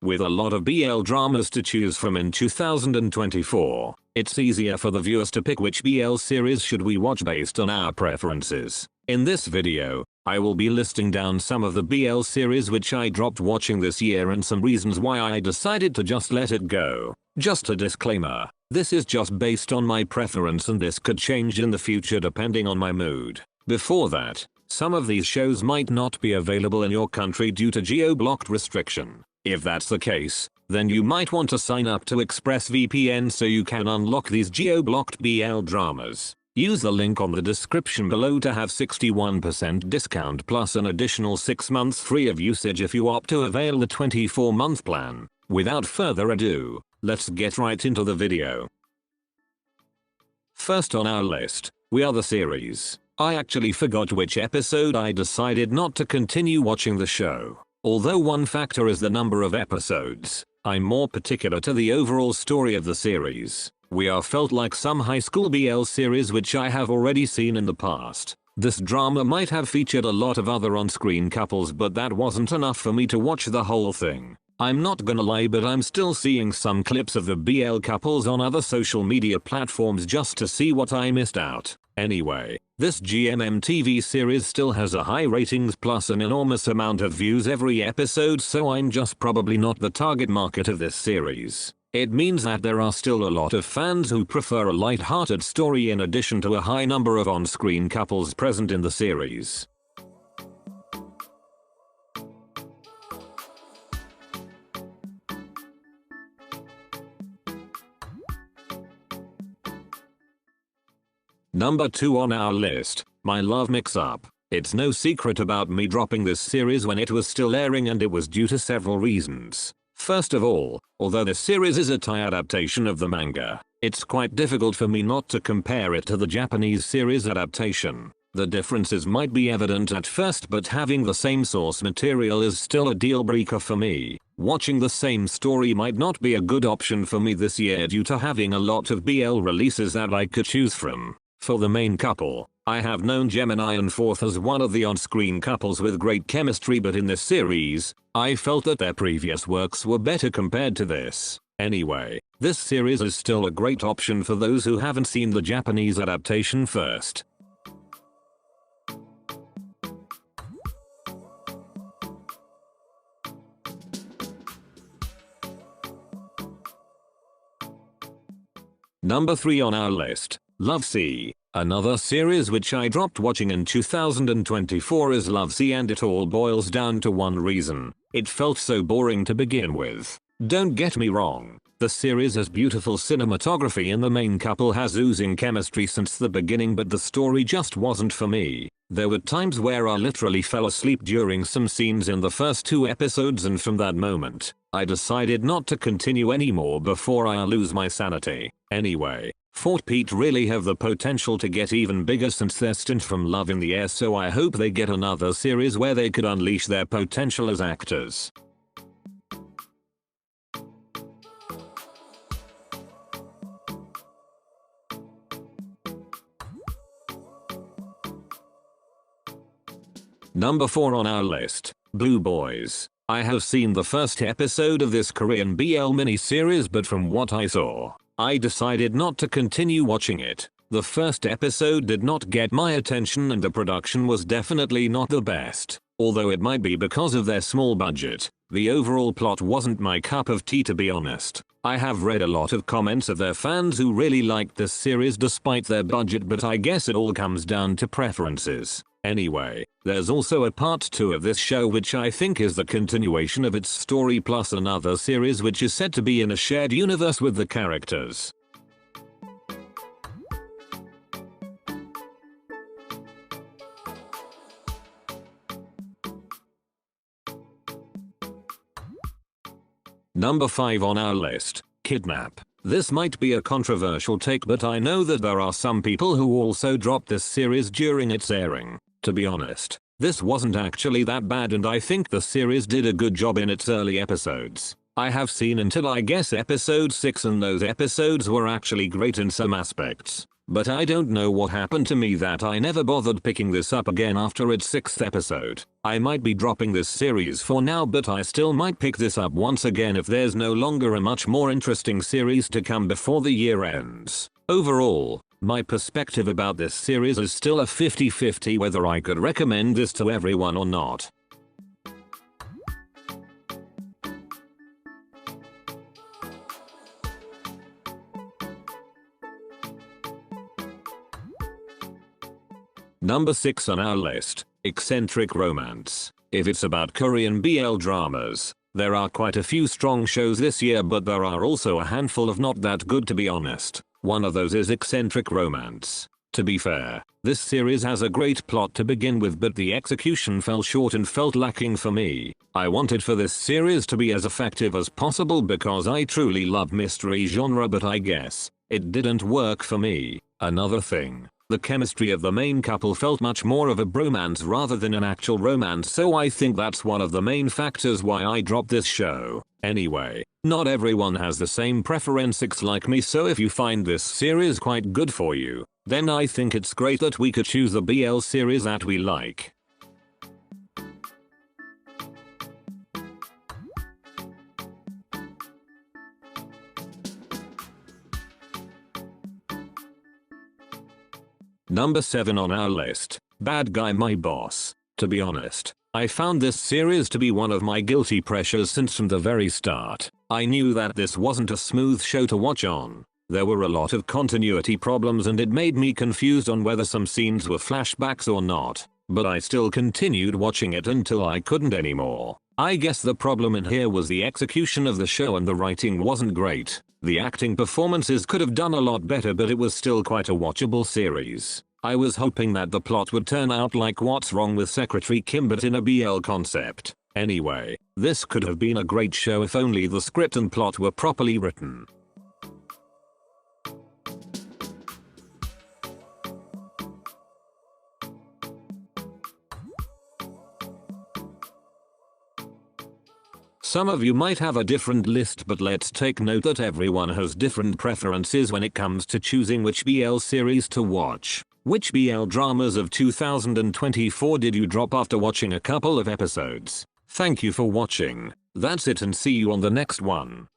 With a lot of BL dramas to choose from in 2024, it's easier for the viewers to pick which BL series should we watch based on our preferences. In this video, I will be listing down some of the BL series which I dropped watching this year and some reasons why I decided to just let it go. Just a disclaimer, this is just based on my preference and this could change in the future depending on my mood. Before that, some of these shows might not be available in your country due to geo-blocked restriction. If that's the case, then you might want to sign up to ExpressVPN so you can unlock these geo-blocked BL dramas. Use the link on the description below to have 61% discount plus an additional 6 months free of usage if you opt to avail the 24-month plan. Without further ado, let's get right into the video. First on our list, we are the series. I actually forgot which episode I decided not to continue watching the show. Although one factor is the number of episodes, I'm more particular to the overall story of the series. We are felt like some high school BL series which I have already seen in the past. This drama might have featured a lot of other on-screen couples, but that wasn't enough for me to watch the whole thing. I'm not gonna lie, but I'm still seeing some clips of the BL couples on other social media platforms just to see what I missed out. Anyway, this GMM series still has a high ratings plus an enormous amount of views every episode, so I'm just probably not the target market of this series. It means that there are still a lot of fans who prefer a light-hearted story in addition to a high number of on-screen couples present in the series. Number 2 on our list, My Love Mix-Up. It's no secret about me dropping this series when it was still airing, and it was due to several reasons. First of all, although the series is a Thai adaptation of the manga, it's quite difficult for me not to compare it to the Japanese series adaptation. The differences might be evident at first, but having the same source material is still a deal breaker for me. Watching the same story might not be a good option for me this year due to having a lot of BL releases that I could choose from. For the main couple, I have known Gemini and Fourth as one of the on-screen couples with great chemistry, but in this series, I felt that their previous works were better compared to this. Anyway, this series is still a great option for those who haven't seen the Japanese adaptation first. Number 3 on our list, Love Sea. Another series which I dropped watching in 2024 is Love Sea, and it all boils down to one reason. It felt so boring to begin with. Don't get me wrong, the series has beautiful cinematography and the main couple has oozing chemistry since the beginning, but the story just wasn't for me. There were times where I literally fell asleep during some scenes in the first 2 episodes, and from that moment, I decided not to continue anymore before I lose my sanity. Anyway, Fort Pete really have the potential to get even bigger since their stint from Love in the Air, so I hope they get another series where they could unleash their potential as actors. Number 4 on our list, Blue Boys. I have seen the first episode of this Korean BL mini-series, but from what I saw, I decided not to continue watching it. The first episode did not get my attention and the production was definitely not the best. Although it might be because of their small budget, the overall plot wasn't my cup of tea, to be honest. I have read a lot of comments of their fans who really liked this series despite their budget, but I guess it all comes down to preferences. Anyway, there's also a part 2 of this show which I think is the continuation of its story, plus another series which is said to be in a shared universe with the characters. Number 5 on our list, Kidnap. This might be a controversial take, but I know that there are some people who also dropped this series during its airing. To be honest, this wasn't actually that bad, and I think the series did a good job in its early episodes. I have seen until I guess episode 6, and those episodes were actually great in some aspects. but I don't know what happened to me that I never bothered picking this up again after its 6th episode. I might be dropping this series for now, but I still might pick this up once again if there's no longer a much more interesting series to come before the year ends. Overall, my perspective about this series is still a 50-50 whether I could recommend this to everyone or not. Number 6 on our list, eccentric romance. If it's about Korean BL dramas, there are quite a few strong shows this year, but there are also a handful of not that good, to be honest. One of those is eccentric romance. To be fair, this series has a great plot to begin with, but the execution fell short and felt lacking for me. I wanted for this series to be as effective as possible because I truly love mystery genre, but I guess it didn't work for me. Another thing, the chemistry of the main couple felt much more of a bromance rather than an actual romance, so I think that's one of the main factors why I dropped this show. Anyway, not everyone has the same preferences like me, so if you find this series quite good for you, then I think it's great that we could choose the BL series that we like. Number 7 on our list, Bad Guy My Boss. To be honest, I found this series to be one of my guilty pleasures since from the very start. I knew that this wasn't a smooth show to watch on. There were a lot of continuity problems and it made me confused on whether some scenes were flashbacks or not, but I still continued watching it until I couldn't anymore. I guess the problem in here was the execution of the show and the writing wasn't great. The acting performances could have done a lot better, but it was still quite a watchable series. I was hoping that the plot would turn out like What's Wrong with Secretary Kim, but in a BL concept. Anyway, this could have been a great show if only the script and plot were properly written. Some of you might have a different list, but let's take note that everyone has different preferences when it comes to choosing which BL series to watch. Which BL dramas of 2024 did you drop after watching a couple of episodes? Thank you for watching. That's it, and see you on the next one.